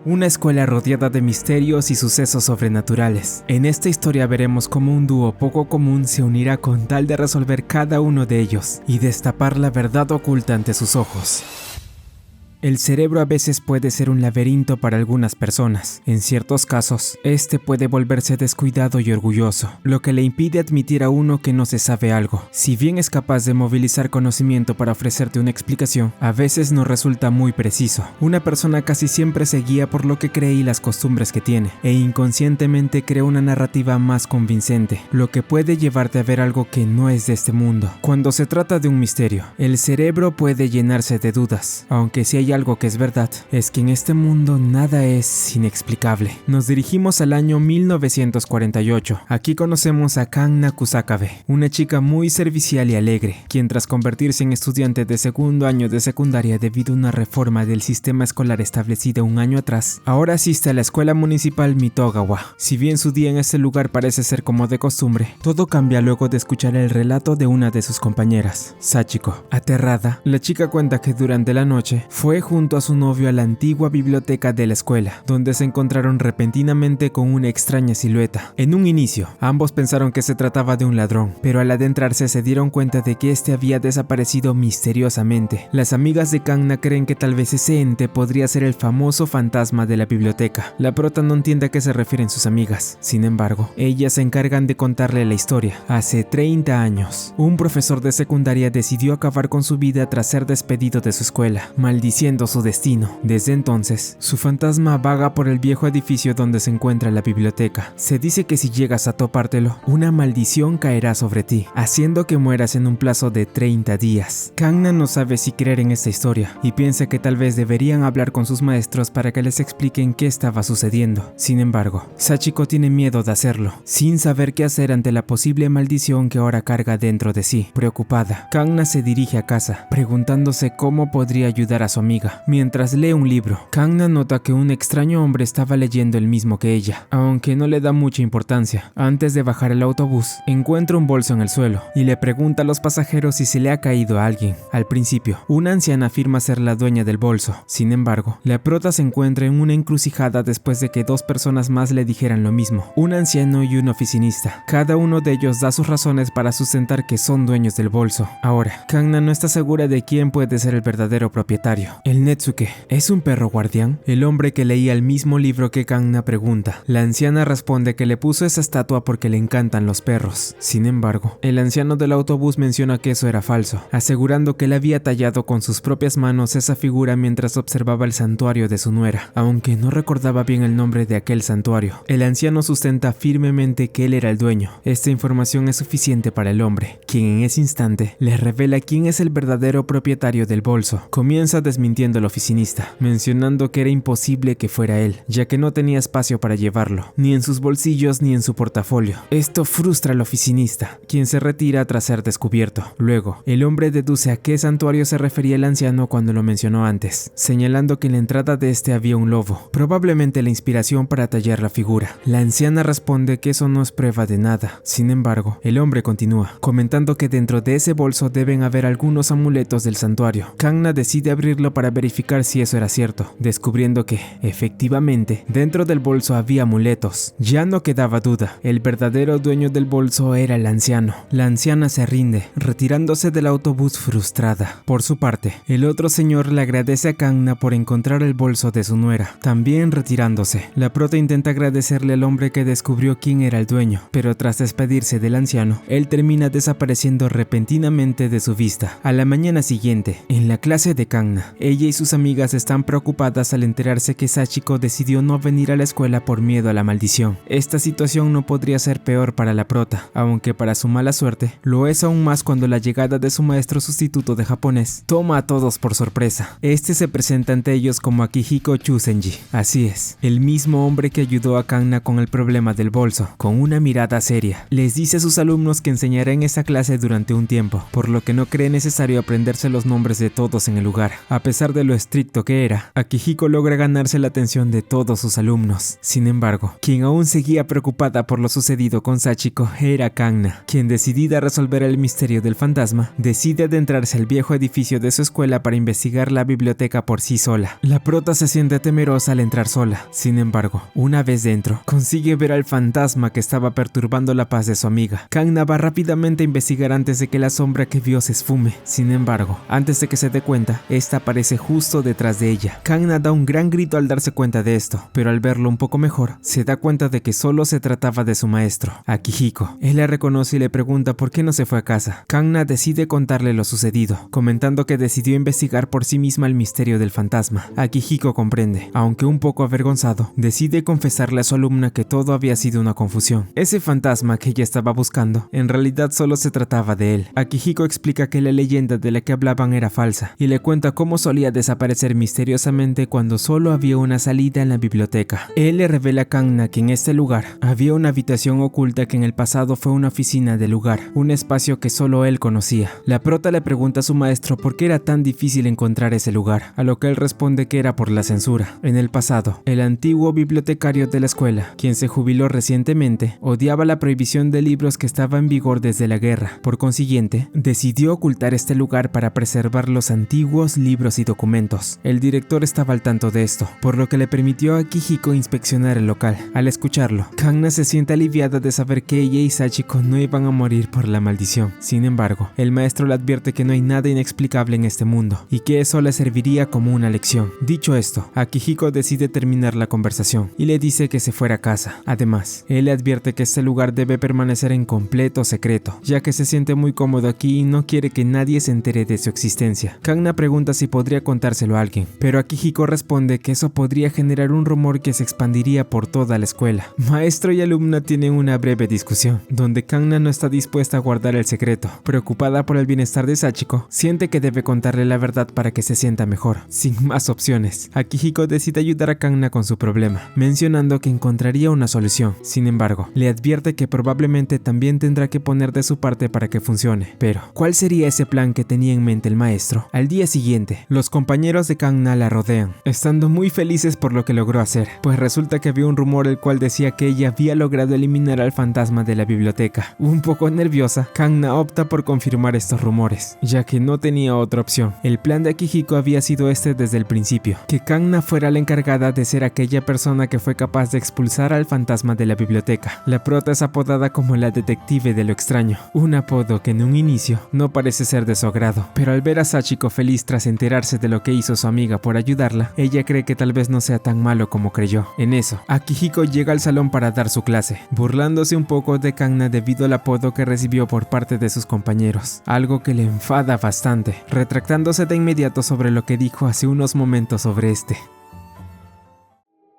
Una escuela rodeada de misterios y sucesos sobrenaturales. En esta historia veremos cómo un dúo poco común se unirá con tal de resolver cada uno de ellos y destapar la verdad oculta ante sus ojos. El cerebro a veces puede ser un laberinto para algunas personas. En ciertos casos, este puede volverse descuidado y orgulloso, lo que le impide admitir a uno que no se sabe algo. Si bien es capaz de movilizar conocimiento para ofrecerte una explicación, a veces no resulta muy preciso. Una persona casi siempre se guía por lo que cree y las costumbres que tiene, e inconscientemente crea una narrativa más convincente, lo que puede llevarte a ver algo que no es de este mundo. Cuando se trata de un misterio, el cerebro puede llenarse de dudas, aunque si hay algo que es verdad, es que en este mundo nada es inexplicable. Nos dirigimos al año 1948. Aquí conocemos a Kanna Kusakabe, una chica muy servicial y alegre, quien tras convertirse en estudiante de segundo año de secundaria debido a una reforma del sistema escolar establecida un año atrás, ahora asiste a la escuela municipal Mitogawa. Si bien su día en este lugar parece ser como de costumbre, todo cambia luego de escuchar el relato de una de sus compañeras, Sachiko. Aterrada, la chica cuenta que durante la noche fue junto a su novio a la antigua biblioteca de la escuela, donde se encontraron repentinamente con una extraña silueta. En un inicio, ambos pensaron que se trataba de un ladrón, pero al adentrarse se dieron cuenta de que este había desaparecido misteriosamente. Las amigas de Kanna creen que tal vez ese ente podría ser el famoso fantasma de la biblioteca. La prota no entiende a qué se refieren sus amigas. Sin embargo, ellas se encargan de contarle la historia. Hace 30 años, un profesor de secundaria decidió acabar con su vida tras ser despedido de su escuela, maldiciendo su destino. Desde entonces, su fantasma vaga por el viejo edificio donde se encuentra la biblioteca. Se dice que si llegas a topártelo, una maldición caerá sobre ti, haciendo que mueras en un plazo de 30 días. Kanna no sabe si creer en esta historia y piensa que tal vez deberían hablar con sus maestros para que les expliquen qué estaba sucediendo. Sin embargo, Sachiko tiene miedo de hacerlo, sin saber qué hacer ante la posible maldición que ahora carga dentro de sí. Preocupada, Kanna se dirige a casa, preguntándose cómo podría ayudar a su amiga. Mientras lee un libro, Kanna nota que un extraño hombre estaba leyendo el mismo que ella, aunque no le da mucha importancia. Antes de bajar el autobús, encuentra un bolso en el suelo y le pregunta a los pasajeros si se le ha caído a alguien. Al principio, una anciana afirma ser la dueña del bolso. Sin embargo, la prota se encuentra en una encrucijada después de que dos personas más le dijeran lo mismo, un anciano y un oficinista. Cada uno de ellos da sus razones para sustentar que son dueños del bolso. Ahora, Kanna no está segura de quién puede ser el verdadero propietario. El Netsuke ¿es un perro guardián? El hombre que leía el mismo libro que Kanna pregunta. La anciana responde que le puso esa estatua porque le encantan los perros. Sin embargo, el anciano del autobús menciona que eso era falso, asegurando que él había tallado con sus propias manos esa figura mientras observaba el santuario de su nuera, aunque no recordaba bien el nombre de aquel santuario. El anciano sustenta firmemente que él era el dueño. Esta información es suficiente para el hombre, quien en ese instante le revela quién es el verdadero propietario del bolso. Comienza desmintiendo al oficinista, mencionando que era imposible que fuera él, ya que no tenía espacio para llevarlo, ni en sus bolsillos ni en su portafolio. Esto frustra al oficinista, quien se retira tras ser descubierto. Luego, el hombre deduce a qué santuario se refería el anciano cuando lo mencionó antes, señalando que en la entrada de este había un lobo, probablemente la inspiración para tallar la figura. La anciana responde que eso no es prueba de nada. Sin embargo, el hombre continúa, comentando que dentro de ese bolso deben haber algunos amuletos del santuario. Kanna decide abrirlo para verificar si eso era cierto, descubriendo que, efectivamente, dentro del bolso había amuletos. Ya no quedaba duda, el verdadero dueño del bolso era el anciano. La anciana se rinde, retirándose del autobús frustrada. Por su parte, el otro señor le agradece a Kanna por encontrar el bolso de su nuera, también retirándose. La prota intenta agradecerle al hombre que descubrió quién era el dueño, pero tras despedirse del anciano, él termina desapareciendo repentinamente de su vista. A la mañana siguiente, en la clase de Kanna, ella y sus amigas están preocupadas al enterarse que Sachiko decidió no venir a la escuela por miedo a la maldición. Esta situación no podría ser peor para la prota, aunque para su mala suerte, lo es aún más cuando la llegada de su maestro sustituto de japonés toma a todos por sorpresa. Este se presenta ante ellos como Akihiko Chusenji. Así es, el mismo hombre que ayudó a Kanna con el problema del bolso. Con una mirada seria, les dice a sus alumnos que enseñará en esa clase durante un tiempo, por lo que no cree necesario aprenderse los nombres de todos en el lugar. A pesar pesar de lo estricto que era, Akihiko logra ganarse la atención de todos sus alumnos. Sin embargo, quien aún seguía preocupada por lo sucedido con Sachiko era Kanna, quien, decidida a resolver el misterio del fantasma, decide adentrarse al viejo edificio de su escuela para investigar la biblioteca por sí sola. La prota se siente temerosa al entrar sola. Sin embargo, una vez dentro, consigue ver al fantasma que estaba perturbando la paz de su amiga. Kanna va rápidamente a investigar antes de que la sombra que vio se esfume. Sin embargo, antes de que se dé cuenta, esta aparece justo detrás de ella. Kanna da un gran grito al darse cuenta de esto, pero al verlo un poco mejor, se da cuenta de que solo se trataba de su maestro, Akihiko. Él la reconoce y le pregunta por qué no se fue a casa. Kanna decide contarle lo sucedido, comentando que decidió investigar por sí misma el misterio del fantasma. Akihiko comprende, aunque un poco avergonzado, decide confesarle a su alumna que todo había sido una confusión. Ese fantasma que ella estaba buscando, en realidad solo se trataba de él. Akihiko explica que la leyenda de la que hablaban era falsa, y le cuenta cómo solía desaparecer misteriosamente cuando solo había una salida en la biblioteca. Él le revela a Kanna que en este lugar había una habitación oculta que en el pasado fue una oficina del lugar, un espacio que solo él conocía. La prota le pregunta a su maestro por qué era tan difícil encontrar ese lugar, a lo que él responde que era por la censura. En el pasado, el antiguo bibliotecario de la escuela, quien se jubiló recientemente, odiaba la prohibición de libros que estaba en vigor desde la guerra. Por consiguiente, decidió ocultar este lugar para preservar los antiguos libros y documentos. El director estaba al tanto de esto, por lo que le permitió a Akihiko inspeccionar el local. Al escucharlo, Kanna se siente aliviada de saber que ella y Sachiko no iban a morir por la maldición. Sin embargo, el maestro le advierte que no hay nada inexplicable en este mundo y que eso le serviría como una lección. Dicho esto, Akihiko decide terminar la conversación y le dice que se fuera a casa. Además, él le advierte que este lugar debe permanecer en completo secreto, ya que se siente muy cómodo aquí y no quiere que nadie se entere de su existencia. Kanna pregunta si podría contárselo a alguien, pero Akihiko responde que eso podría generar un rumor que se expandiría por toda la escuela. Maestro y alumna tienen una breve discusión, donde Kanna no está dispuesta a guardar el secreto. Preocupada por el bienestar de Sachiko, siente que debe contarle la verdad para que se sienta mejor. Sin más opciones, Akihiko decide ayudar a Kanna con su problema, mencionando que encontraría una solución. Sin embargo, le advierte que probablemente también tendrá que poner de su parte para que funcione. Pero, ¿cuál sería ese plan que tenía en mente el maestro? Al día siguiente, los compañeros de Kanna la rodean, estando muy felices por lo que logró hacer, pues resulta que había un rumor el cual decía que ella había logrado eliminar al fantasma de la biblioteca. Un poco nerviosa, Kanna opta por confirmar estos rumores, ya que no tenía otra opción. El plan de Akihiko había sido este desde el principio, que Kanna fuera la encargada de ser aquella persona que fue capaz de expulsar al fantasma de la biblioteca. La prota es apodada como la detective de lo extraño, un apodo que en un inicio no parece ser de su agrado, pero al ver a Sachiko feliz tras enterarse de lo que hizo su amiga por ayudarla, ella cree que tal vez no sea tan malo como creyó. En eso, Akihiko llega al salón para dar su clase, burlándose un poco de Kanna debido al apodo que recibió por parte de sus compañeros, algo que le enfada bastante, retractándose de inmediato sobre lo que dijo hace unos momentos sobre este.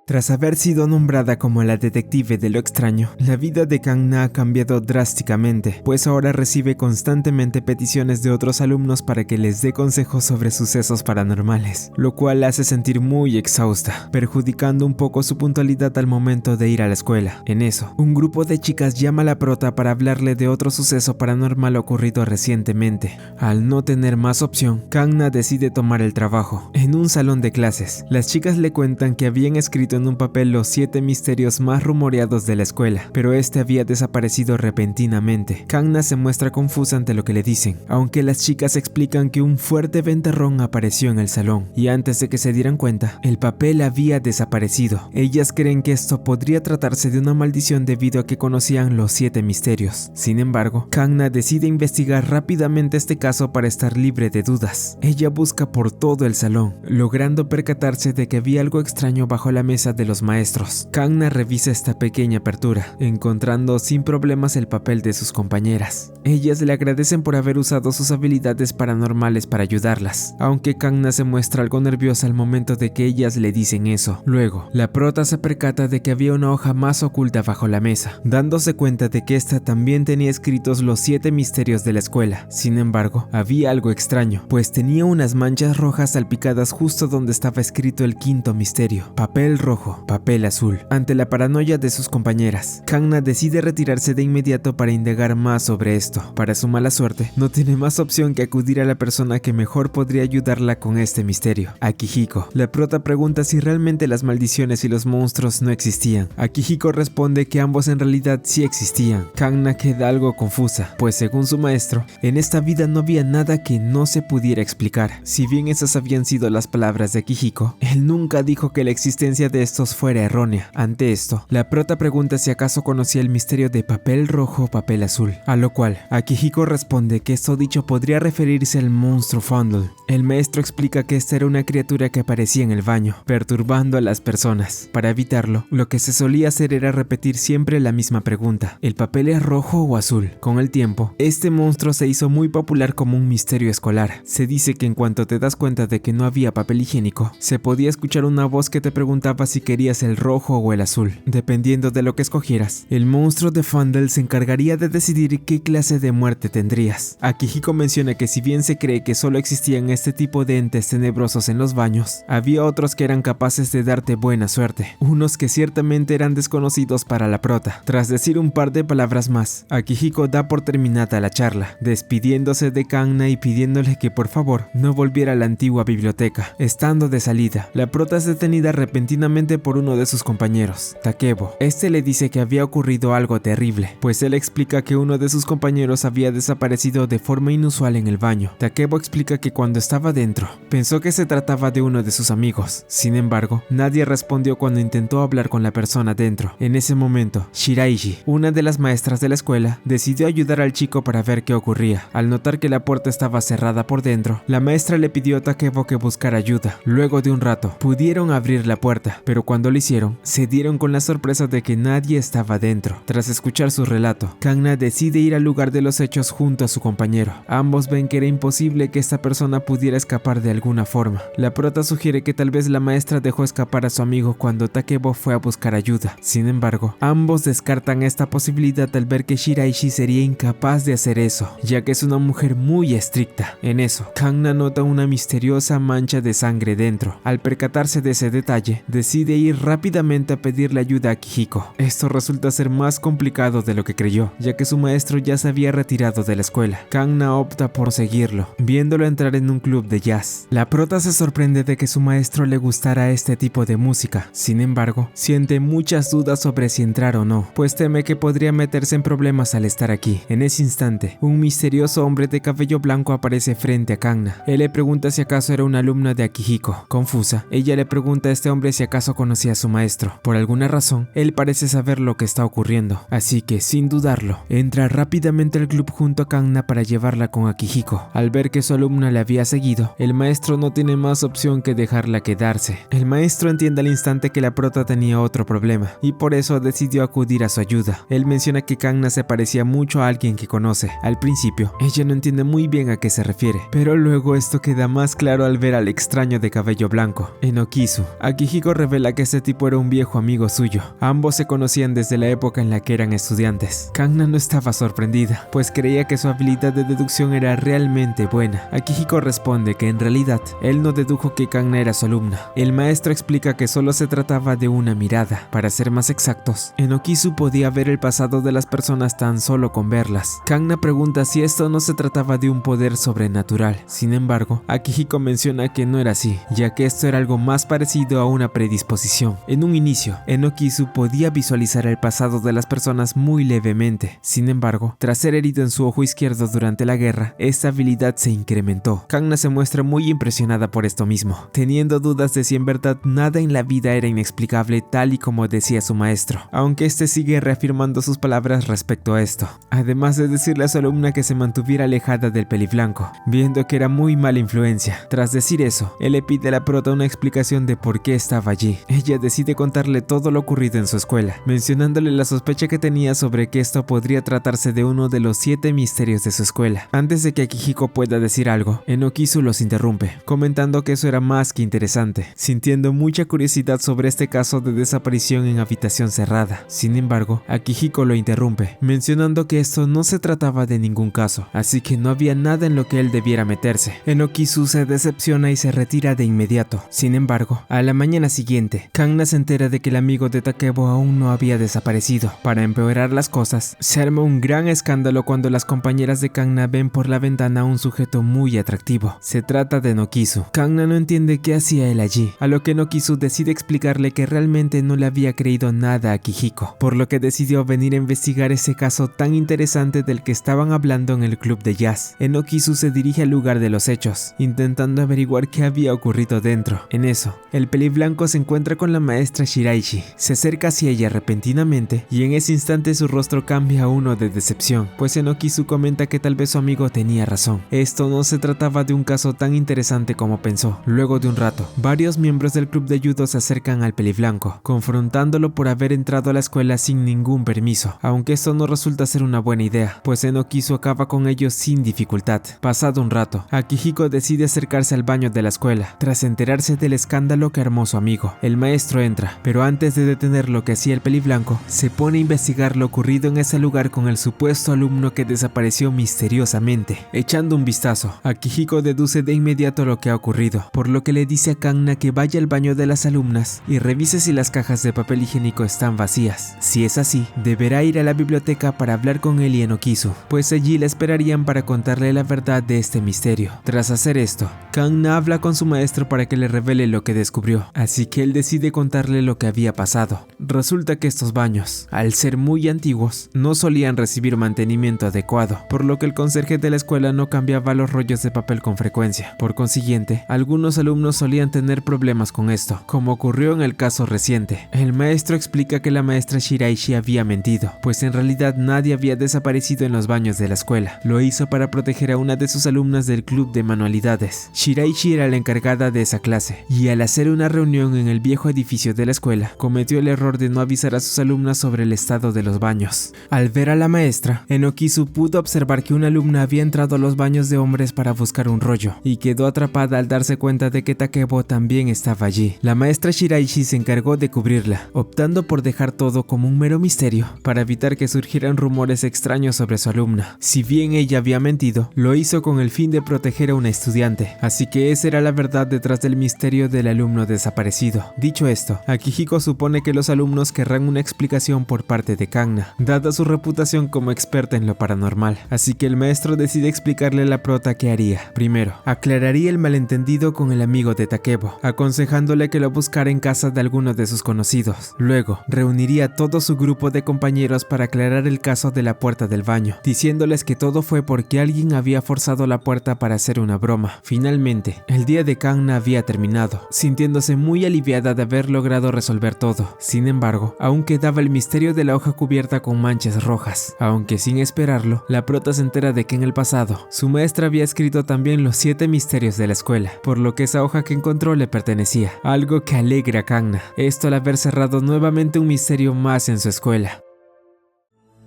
Tras haber sido nombrada como la detective de lo extraño, la vida de Kanna ha cambiado drásticamente, pues ahora recibe constantemente peticiones de otros alumnos para que les dé consejos sobre sucesos paranormales, lo cual la hace sentir muy exhausta, perjudicando un poco su puntualidad al momento de ir a la escuela. En eso, un grupo de chicas llama a la prota para hablarle de otro suceso paranormal ocurrido recientemente. Al no tener más opción, Kanna decide tomar el trabajo. En un salón de clases, las chicas le cuentan que habían escrito en un papel los 7 misterios más rumoreados de la escuela, pero este había desaparecido repentinamente. Kanna se muestra confusa ante lo que le dicen, aunque las chicas explican que un fuerte ventarrón apareció en el salón, y antes de que se dieran cuenta, el papel había desaparecido. Ellas creen que esto podría tratarse de una maldición debido a que conocían los 7 misterios. Sin embargo, Kanna decide investigar rápidamente este caso para estar libre de dudas. Ella busca por todo el salón, logrando percatarse de que había algo extraño bajo la mesa de los maestros. Kanna revisa esta pequeña apertura, encontrando sin problemas el papel de sus compañeras. Ellas le agradecen por haber usado sus habilidades paranormales para ayudarlas, aunque Kanna se muestra algo nerviosa al momento de que ellas le dicen eso. Luego, la prota se percata de que había una hoja más oculta bajo la mesa, dándose cuenta de que esta también tenía escritos los 7 misterios de la escuela. Sin embargo, había algo extraño, pues tenía unas manchas rojas salpicadas justo donde estaba escrito el 5.º misterio, papel rojo rojo, papel azul. Ante la paranoia de sus compañeras, Kanna decide retirarse de inmediato para indagar más sobre esto. Para su mala suerte, no tiene más opción que acudir a la persona que mejor podría ayudarla con este misterio, Akihiko. La prota pregunta si realmente las maldiciones y los monstruos no existían. Akihiko responde que ambos en realidad sí existían. Kanna queda algo confusa, pues según su maestro, en esta vida no había nada que no se pudiera explicar. Si bien esas habían sido las palabras de Akihiko, él nunca dijo que la existencia de estos fuera errónea. Ante esto, la prota pregunta si acaso conocía el misterio de papel rojo, papel azul, a lo cual Akihiko responde que esto dicho podría referirse al monstruo Fundle. El maestro explica que esta era una criatura que aparecía en el baño, perturbando a las personas. Para evitarlo, lo que se solía hacer era repetir siempre la misma pregunta: ¿el papel es rojo o azul? Con el tiempo, este monstruo se hizo muy popular como un misterio escolar. Se dice que en cuanto te das cuenta de que no había papel higiénico, se podía escuchar una voz que te preguntaba si querías el rojo o el azul. Dependiendo de lo que escogieras, el monstruo de Fundle se encargaría de decidir qué clase de muerte tendrías. Akihiko menciona que si bien se cree que solo existían este tipo de entes tenebrosos en los baños, había otros que eran capaces de darte buena suerte, unos que ciertamente eran desconocidos para la prota. Tras decir un par de palabras más, Akihiko da por terminada la charla, despidiéndose de Kanna y pidiéndole que por favor no volviera a la antigua biblioteca. Estando de salida, la prota es detenida repentinamente por uno de sus compañeros, Takebo. Este le dice que había ocurrido algo terrible, pues él explica que uno de sus compañeros había desaparecido de forma inusual en el baño. Takebo explica que cuando estaba dentro, pensó que se trataba de uno de sus amigos. Sin embargo, nadie respondió cuando intentó hablar con la persona dentro. En ese momento, Shiraishi, una de las maestras de la escuela, decidió ayudar al chico para ver qué ocurría. Al notar que la puerta estaba cerrada por dentro, la maestra le pidió a Takebo que buscara ayuda. Luego de un rato, pudieron abrir la puerta, pero cuando lo hicieron, se dieron con la sorpresa de que nadie estaba dentro. Tras escuchar su relato, Kanna decide ir al lugar de los hechos junto a su compañero. Ambos ven que era imposible que esta persona pudiera escapar de alguna forma. La prota sugiere que tal vez la maestra dejó escapar a su amigo cuando Takebo fue a buscar ayuda. Sin embargo, ambos descartan esta posibilidad al ver que Shiraishi sería incapaz de hacer eso, ya que es una mujer muy estricta. En eso, Kanna nota una misteriosa mancha de sangre dentro. Al percatarse de ese detalle, decide ir rápidamente a pedirle ayuda a Akihiko. Esto resulta ser más complicado de lo que creyó, ya que su maestro ya se había retirado de la escuela. Kanna opta por seguirlo, viéndolo entrar en un club de jazz. La prota se sorprende de que su maestro le gustara este tipo de música. Sin embargo, siente muchas dudas sobre si entrar o no, pues teme que podría meterse en problemas al estar aquí. En ese instante, un misterioso hombre de cabello blanco aparece frente a Kanna. Él le pregunta si acaso era una alumna de Akihiko. Confusa, ella le pregunta a este hombre si acaso conocía a su maestro. Por alguna razón, él parece saber lo que está ocurriendo, así que sin dudarlo, entra rápidamente al club junto a Kanna para llevarla con Akihiko. Al ver que su alumna le había seguido, el maestro no tiene más opción que dejarla quedarse. El maestro entiende al instante que la prota tenía otro problema, y por eso decidió acudir a su ayuda. Él menciona que Kanna se parecía mucho a alguien que conoce. Al principio, ella no entiende muy bien a qué se refiere, pero luego esto queda más claro al ver al extraño de cabello blanco, Enokisu. Akihiko revela que este tipo era un viejo amigo suyo. Ambos se conocían desde la época en la que eran estudiantes. Kanna no estaba sorprendida, pues creía que su habilidad de deducción era realmente buena. Akihiko responde que en realidad, él no dedujo que Kanna era su alumna. El maestro explica que solo se trataba de una mirada. Para ser más exactos, Enokisu podía ver el pasado de las personas tan solo con verlas. Kanna pregunta si esto no se trataba de un poder sobrenatural. Sin embargo, Akihiko menciona que no era así, ya que esto era algo más parecido a una predisposición. En un inicio, Enokisu podía visualizar el pasado de las personas muy levemente. Sin embargo, tras ser herido en su ojo izquierdo durante la guerra, esta habilidad se incrementó. Kanna se muestra muy impresionada por esto mismo, teniendo dudas de si en verdad nada en la vida era inexplicable tal y como decía su maestro, aunque este sigue reafirmando sus palabras respecto a esto, además de decirle a su alumna que se mantuviera alejada del peliblanco, viendo que era muy mala influencia. Tras decir eso, él le pide a la prota una explicación de por qué estaba allí. Ella decide contarle todo lo ocurrido en su escuela, mencionándole la sospecha que tenía sobre que esto podría tratarse de uno de los 7 misterios de su escuela. Antes de que Akihiko pueda decir algo, Enokisu los interrumpe, comentando que eso era más que interesante, sintiendo mucha curiosidad sobre este caso de desaparición en habitación cerrada. Sin embargo, Akihiko lo interrumpe, mencionando que esto no se trataba de ningún caso, así que no había nada en lo que él debiera meterse. Enokisu se decepciona y se retira de inmediato. Sin embargo, a la mañana siguiente, rápidamente. Kanna se entera de que el amigo de Takebo aún no había desaparecido. Para empeorar las cosas, se arma un gran escándalo cuando las compañeras de Kanna ven por la ventana a un sujeto muy atractivo. Se trata de Nokizu. Kanna no entiende qué hacía él allí, a lo que Nokizu decide explicarle que realmente no le había creído nada a Kihiko, por lo que decidió venir a investigar ese caso tan interesante del que estaban hablando en el club de jazz. Nokizu se dirige al lugar de los hechos, intentando averiguar qué había ocurrido dentro. En eso, el peliblanco se encuentra con la maestra Shiraishi, se acerca hacia ella repentinamente y en ese instante su rostro cambia a uno de decepción, pues Nokizu comenta que tal vez su amigo tenía razón. Esto no se trataba de un caso tan interesante como pensó. Luego de un rato, varios miembros del club de judo se acercan al peliblanco, confrontándolo por haber entrado a la escuela sin ningún permiso, aunque esto no resulta ser una buena idea, pues Nokizu acaba con ellos sin dificultad. Pasado un rato, Akihiko decide acercarse al baño de la escuela, tras enterarse del escándalo que armó su amigo. El maestro entra, pero antes de detener lo que hacía el peliblanco, se pone a investigar lo ocurrido en ese lugar con el supuesto alumno que desapareció misteriosamente. Echando un vistazo, Akihiko deduce de inmediato lo que ha ocurrido, por lo que le dice a Kanna que vaya al baño de las alumnas y revise si las cajas de papel higiénico están vacías. Si es así, deberá ir a la biblioteca para hablar con él y Nokizu, pues allí le esperarían para contarle la verdad de este misterio. Tras hacer esto, Kanna habla con su maestro para que le revele lo que descubrió, así que él decide contarle lo que había pasado. Resulta que estos baños, al ser muy antiguos, no solían recibir mantenimiento adecuado, por lo que el conserje de la escuela no cambiaba los rollos de papel con frecuencia. Por consiguiente, algunos alumnos solían tener problemas con esto, como ocurrió en el caso reciente. El maestro explica que la maestra Shiraishi había mentido, pues en realidad nadie había desaparecido en los baños de la escuela. Lo hizo para proteger a una de sus alumnas del club de manualidades. Shiraishi era la encargada de esa clase, y al hacer una reunión en el viejo edificio de la escuela, cometió el error de no avisar a sus alumnas sobre el estado de los baños. Al ver a la maestra, Nokizu pudo observar que una alumna había entrado a los baños de hombres para buscar un rollo, y quedó atrapada al darse cuenta de que Takebo también estaba allí. La maestra Shiraishi se encargó de cubrirla, optando por dejar todo como un mero misterio, para evitar que surgieran rumores extraños sobre su alumna. Si bien ella había mentido, lo hizo con el fin de proteger a una estudiante, así que esa era la verdad detrás del misterio del alumno desaparecido. Dicho esto, Akihiko supone que los alumnos querrán una explicación por parte de Kanna, dada su reputación como experta en lo paranormal, así que el maestro decide explicarle a la prota qué haría. Primero, aclararía el malentendido con el amigo de Takebo, aconsejándole que lo buscara en casa de alguno de sus conocidos. Luego, reuniría a todo su grupo de compañeros para aclarar el caso de la puerta del baño, diciéndoles que todo fue porque alguien había forzado la puerta para hacer una broma. Finalmente, el día de Kanna había terminado, sintiéndose muy aliviada de haber logrado resolver todo. Sin embargo, aún quedaba el misterio de la hoja cubierta con manchas rojas, aunque sin esperarlo, la prota se entera de que en el pasado, su maestra había escrito también los 7 misterios de la escuela, por lo que esa hoja que encontró le pertenecía, algo que alegra a Kanna, esto al haber cerrado nuevamente un misterio más en su escuela.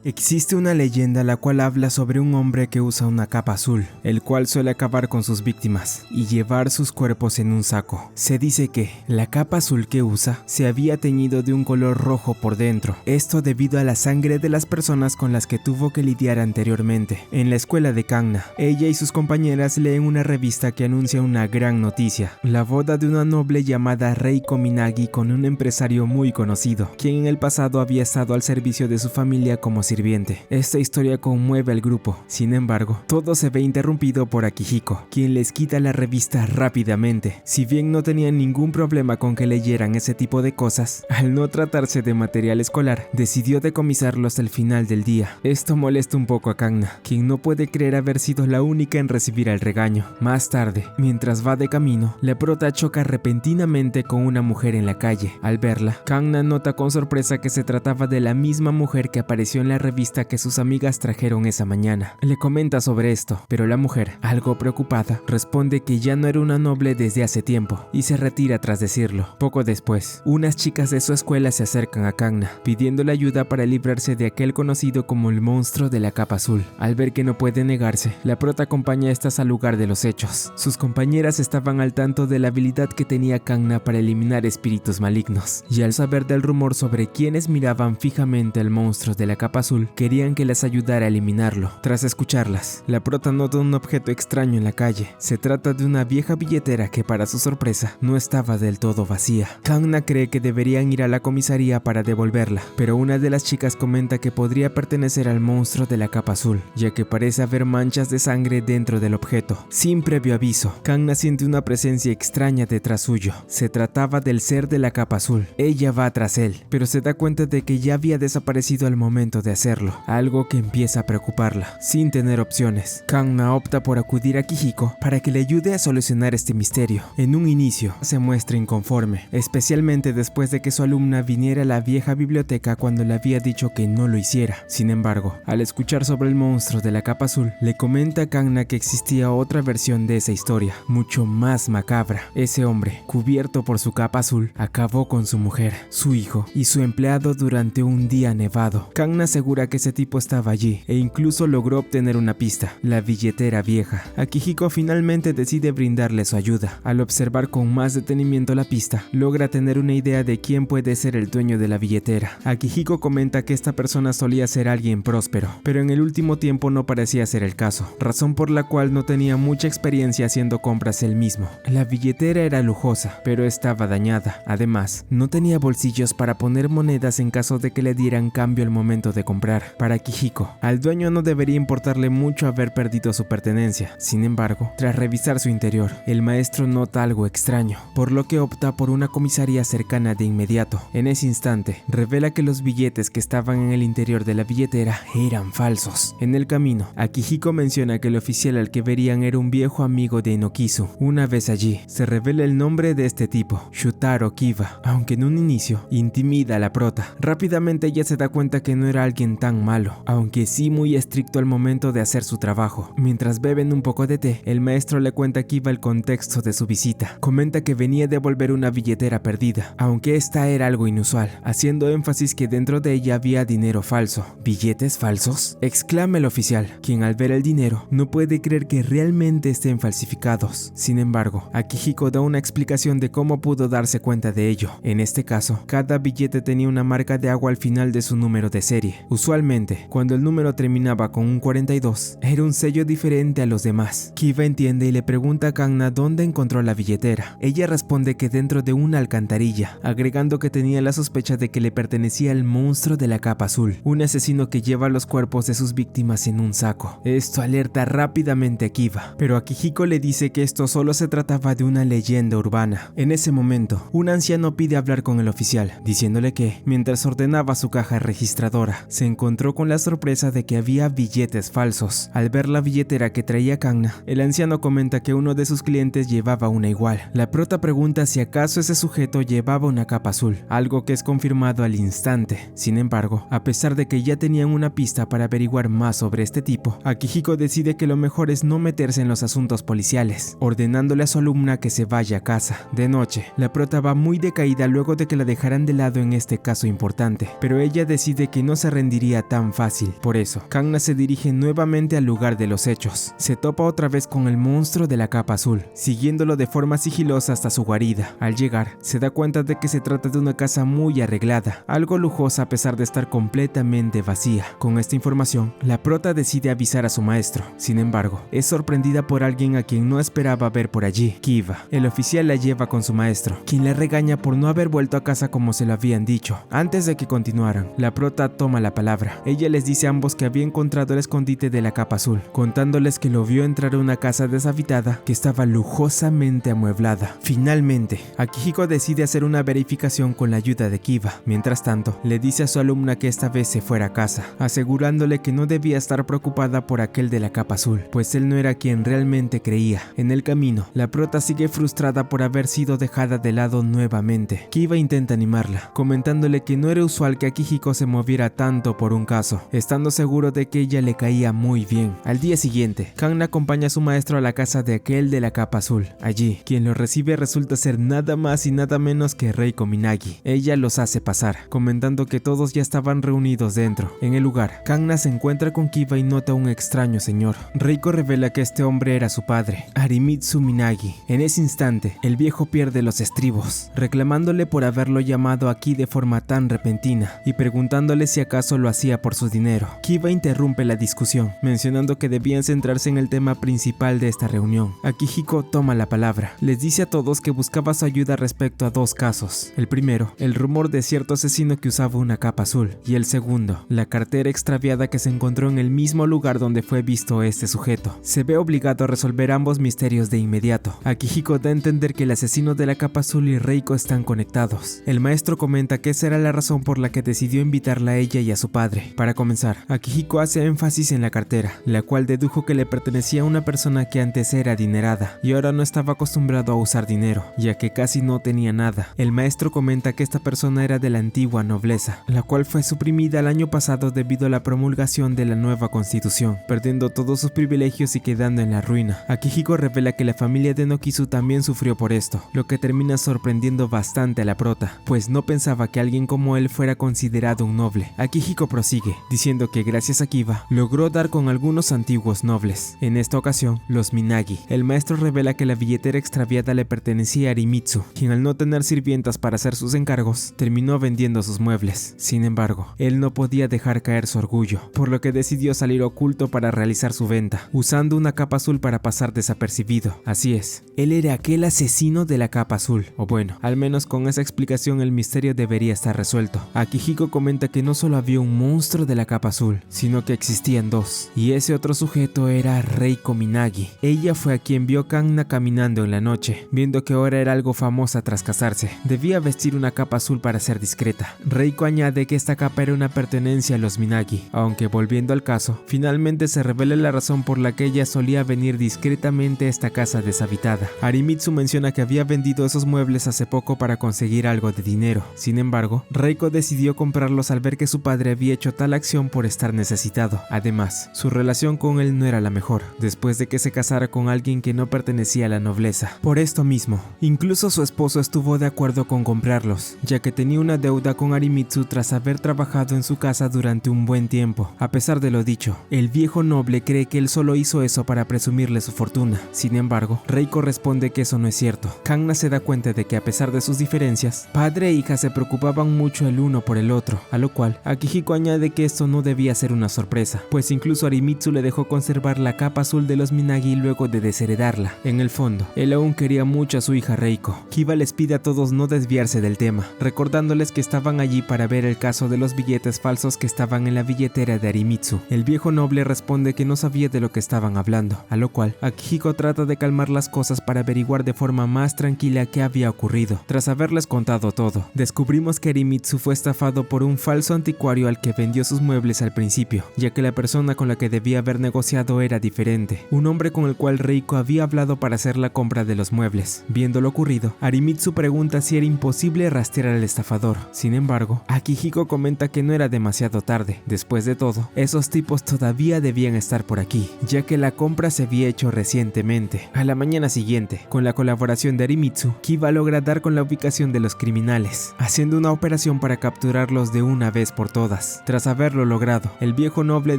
Existe una leyenda la cual habla sobre un hombre que usa una capa azul, el cual suele acabar con sus víctimas y llevar sus cuerpos en un saco. Se dice que la capa azul que usa se había teñido de un color rojo por dentro, esto debido a la sangre de las personas con las que tuvo que lidiar anteriormente. En la escuela de Kanna, ella y sus compañeras leen una revista que anuncia una gran noticia: la boda de una noble llamada Reiko Minagi con un empresario muy conocido, quien en el pasado había estado al servicio de su familia como sirviente. Esta historia conmueve al grupo. Sin embargo, todo se ve interrumpido por Akihiko, quien les quita la revista rápidamente. Si bien no tenían ningún problema con que leyeran ese tipo de cosas, al no tratarse de material escolar, decidió decomisarlo hasta el final del día. Esto molesta un poco a Kanna, quien no puede creer haber sido la única en recibir el regaño. Más tarde, mientras va de camino, la prota choca repentinamente con una mujer en la calle. Al verla, Kanna nota con sorpresa que se trataba de la misma mujer que apareció en la revista que sus amigas trajeron esa mañana. Le comenta sobre esto, pero la mujer, algo preocupada, responde que ya no era una noble desde hace tiempo y se retira tras decirlo. Poco después, unas chicas de su escuela se acercan a Kanna, pidiéndole ayuda para librarse de aquel conocido como el monstruo de la capa azul. Al ver que no puede negarse, la prota acompaña a estas al lugar de los hechos. Sus compañeras estaban al tanto de la habilidad que tenía Kanna para eliminar espíritus malignos, y al saber del rumor sobre quienes miraban fijamente al monstruo de la capa azul, azul querían que les ayudara a eliminarlo. Tras escucharlas, la prota nota un objeto extraño en la calle. Se trata de una vieja billetera que, para su sorpresa, no estaba del todo vacía. Kangna cree que deberían ir a la comisaría para devolverla, pero una de las chicas comenta que podría pertenecer al monstruo de la capa azul, ya que parece haber manchas de sangre dentro del objeto. Sin previo aviso, Kangna siente una presencia extraña detrás suyo. Se trataba del ser de la capa azul. Ella va tras él, pero se da cuenta de que ya había desaparecido al momento de hacerlo, algo que empieza a preocuparla. Sin tener opciones, Kangna opta por acudir a Kihiko para que le ayude a solucionar este misterio. En un inicio, se muestra inconforme, especialmente después de que su alumna viniera a la vieja biblioteca cuando le había dicho que no lo hiciera. Sin embargo, al escuchar sobre el monstruo de la capa azul, le comenta a Kangna que existía otra versión de esa historia, mucho más macabra. Ese hombre, cubierto por su capa azul, acabó con su mujer, su hijo y su empleado durante un día nevado. Kangna asegura que ese tipo estaba allí e incluso logró obtener una pista, la billetera vieja. Akihiko finalmente decide brindarle su ayuda. Al observar con más detenimiento la pista, logra tener una idea de quién puede ser el dueño de la billetera. Akihiko comenta que esta persona solía ser alguien próspero, pero en el último tiempo no parecía ser el caso, razón por la cual no tenía mucha experiencia haciendo compras él mismo. La billetera era lujosa, pero estaba dañada. Además, no tenía bolsillos para poner monedas en caso de que le dieran cambio al momento de comprar. Para Akihiko, al dueño no debería importarle mucho haber perdido su pertenencia. Sin embargo, tras revisar su interior, el maestro nota algo extraño, por lo que opta por una comisaría cercana de inmediato. En ese instante, revela que los billetes que estaban en el interior de la billetera eran falsos. En el camino, Akihiko menciona que el oficial al que verían era un viejo amigo de Inokizu. Una vez allí, se revela el nombre de este tipo, Shutaro Kiba, aunque en un inicio intimida a la prota. Rápidamente ella se da cuenta que no era alguien tan malo, aunque sí muy estricto al momento de hacer su trabajo. Mientras beben un poco de té, el maestro le cuenta a Kiba el contexto de su visita. Comenta que venía a devolver una billetera perdida, aunque esta era algo inusual, haciendo énfasis que dentro de ella había dinero falso. ¿Billetes falsos?, exclama el oficial, quien al ver el dinero no puede creer que realmente estén falsificados. Sin embargo, Akihiko da una explicación de cómo pudo darse cuenta de ello. En este caso, cada billete tenía una marca de agua al final de su número de serie. Usualmente, cuando el número terminaba con un 42, era un sello diferente a los demás. Kiba entiende y le pregunta a Kangna dónde encontró la billetera. Ella responde que dentro de una alcantarilla, agregando que tenía la sospecha de que le pertenecía al monstruo de la capa azul, un asesino que lleva los cuerpos de sus víctimas en un saco. Esto alerta rápidamente a Kiba, pero Akihiko le dice que esto solo se trataba de una leyenda urbana. En ese momento, un anciano pide hablar con el oficial, diciéndole que, mientras ordenaba su caja registradora, se encontró con la sorpresa de que había billetes falsos. Al ver la billetera que traía Kangna, el anciano comenta que uno de sus clientes llevaba una igual. La prota pregunta si acaso ese sujeto llevaba una capa azul, algo que es confirmado al instante. Sin embargo, a pesar de que ya tenían una pista para averiguar más sobre este tipo, Akihiko decide que lo mejor es no meterse en los asuntos policiales, ordenándole a su alumna que se vaya a casa. De noche, la prota va muy decaída luego de que la dejaran de lado en este caso importante, pero ella decide que no se rendiría tan fácil. Por eso, Kangna se dirige nuevamente al lugar de los hechos. Se topa otra vez con el monstruo de la capa azul, siguiéndolo de forma sigilosa hasta su guarida. Al llegar, se da cuenta de que se trata de una casa muy arreglada, algo lujosa a pesar de estar completamente vacía. Con esta información, la prota decide avisar a su maestro. Sin embargo, es sorprendida por alguien a quien no esperaba ver por allí, Kiba. El oficial la lleva con su maestro, quien le regaña por no haber vuelto a casa como se lo habían dicho. Antes de que continuaran, la prota toma la palabra. Ella les dice a ambos que había encontrado el escondite de la capa azul, contándoles que lo vio entrar a una casa deshabitada que estaba lujosamente amueblada. Finalmente, Akihiko decide hacer una verificación con la ayuda de Kiba. Mientras tanto, le dice a su alumna que esta vez se fuera a casa, asegurándole que no debía estar preocupada por aquel de la capa azul, pues él no era quien realmente creía. En el camino, la prota sigue frustrada por haber sido dejada de lado nuevamente. Kiba intenta animarla, comentándole que no era usual que Akihiko se moviera tanto por un caso, estando seguro de que ella le caía muy bien. Al día siguiente, Kangna acompaña a su maestro a la casa de aquel de la capa azul. Allí, quien lo recibe resulta ser nada más y nada menos que Reiko Minagi. Ella los hace pasar, comentando que todos ya estaban reunidos dentro. En el lugar, Kangna se encuentra con Kiba y nota a un extraño señor. Reiko revela que este hombre era su padre, Arimitsu Minagi. En ese instante, el viejo pierde los estribos, reclamándole por haberlo llamado aquí de forma tan repentina y preguntándole si acaso lo hacía por su dinero. Kiba interrumpe la discusión, mencionando que debían centrarse en el tema principal de esta reunión. Akihiko toma la palabra. Les dice a todos que buscaba su ayuda respecto a dos casos. El primero, el rumor de cierto asesino que usaba una capa azul. Y el segundo, la cartera extraviada que se encontró en el mismo lugar donde fue visto este sujeto. Se ve obligado a resolver ambos misterios de inmediato. Akihiko da a entender que el asesino de la capa azul y Reiko están conectados. El maestro comenta que esa era la razón por la que decidió invitarla a ella y a su padre. Para comenzar, Akihiko hace énfasis en la cartera, la cual dedujo que le pertenecía a una persona que antes era adinerada y ahora no estaba acostumbrado a usar dinero, ya que casi no tenía nada. El maestro comenta que esta persona era de la antigua nobleza, la cual fue suprimida el año pasado debido a la promulgación de la nueva constitución, perdiendo todos sus privilegios y quedando en la ruina. Akihiko revela que la familia de Nokizu también sufrió por esto, lo que termina sorprendiendo bastante a la prota, pues no pensaba que alguien como él fuera considerado un noble. Akihiko prosigue, diciendo que gracias a Kiba, logró dar con algunos antiguos nobles, en esta ocasión los Minagi. El maestro revela que la billetera extraviada le pertenecía a Arimitsu, quien al no tener sirvientas para hacer sus encargos, terminó vendiendo sus muebles. Sin embargo, él no podía dejar caer su orgullo, por lo que decidió salir oculto para realizar su venta, usando una capa azul para pasar desapercibido. Así es, él era aquel asesino de la capa azul, o bueno, al menos con esa explicación el misterio debería estar resuelto. Akihiko comenta que no solo había un monstruo de la capa azul, sino que existían dos, y ese otro sujeto era Reiko Minagi. Ella fue a quien vio Kanna caminando en la noche, viendo que ahora era algo famosa tras casarse. Debía vestir una capa azul para ser discreta. Reiko añade que esta capa era una pertenencia a los Minagi, aunque volviendo al caso, finalmente se revela la razón por la que ella solía venir discretamente a esta casa deshabitada. Arimitsu menciona que había vendido esos muebles hace poco para conseguir algo de dinero. Sin embargo, Reiko decidió comprarlos al ver que su padre había hecho tal acción por estar necesitado. Además, su relación con él no era la mejor, después de que se casara con alguien que no pertenecía a la nobleza. Por esto mismo, incluso su esposo estuvo de acuerdo con comprarlos, ya que tenía una deuda con Arimitsu tras haber trabajado en su casa durante un buen tiempo. A pesar de lo dicho, el viejo noble cree que él solo hizo eso para presumirle su fortuna. Sin embargo, Reiko responde que eso no es cierto. Kanna se da cuenta de que a pesar de sus diferencias, padre e hija se preocupaban mucho el uno por el otro, a lo cual Akihiko añade que esto no debía ser una sorpresa, pues incluso Arimitsu le dejó conservar la capa azul de los Minagi luego de desheredarla. En el fondo, él aún quería mucho a su hija Reiko. Kiba les pide a todos no desviarse del tema, recordándoles que estaban allí para ver el caso de los billetes falsos que estaban en la billetera de Arimitsu. El viejo noble responde que no sabía de lo que estaban hablando, a lo cual Akihiko trata de calmar las cosas para averiguar de forma más tranquila qué había ocurrido. Tras haberles contado todo, descubrimos que Arimitsu fue estafado por un falso anticuario al que vendió sus muebles al principio, ya que la persona con la que debía haber negociado era diferente, un hombre con el cual Reiko había hablado para hacer la compra de los muebles. Viendo lo ocurrido, Arimitsu pregunta si era imposible rastrear al estafador. Sin embargo, Akihiko comenta que no era demasiado tarde. Después de todo, esos tipos todavía debían estar por aquí, ya que la compra se había hecho recientemente. A la mañana siguiente, con la colaboración de Arimitsu, Kiba logra dar con la ubicación de los criminales, haciendo una operación para capturarlos de una vez por todas. Tras haberlo logrado, el viejo noble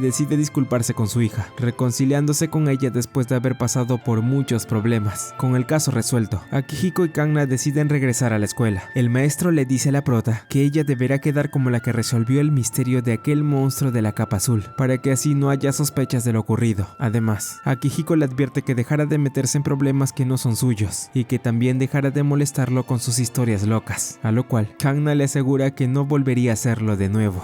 decide disculparse con su hija, reconciliándose con ella después de haber pasado por muchos problemas. Con el caso resuelto, Akihiko y Kanna deciden regresar a la escuela. El maestro le dice a la prota que ella deberá quedar como la que resolvió el misterio de aquel monstruo de la capa azul, para que así no haya sospechas de lo ocurrido. Además, Akihiko le advierte que dejara de meterse en problemas que no son suyos, y que también dejara de molestarlo con sus historias locas, a lo cual Kanna le asegura que no volvería a hacerlo de nuevo.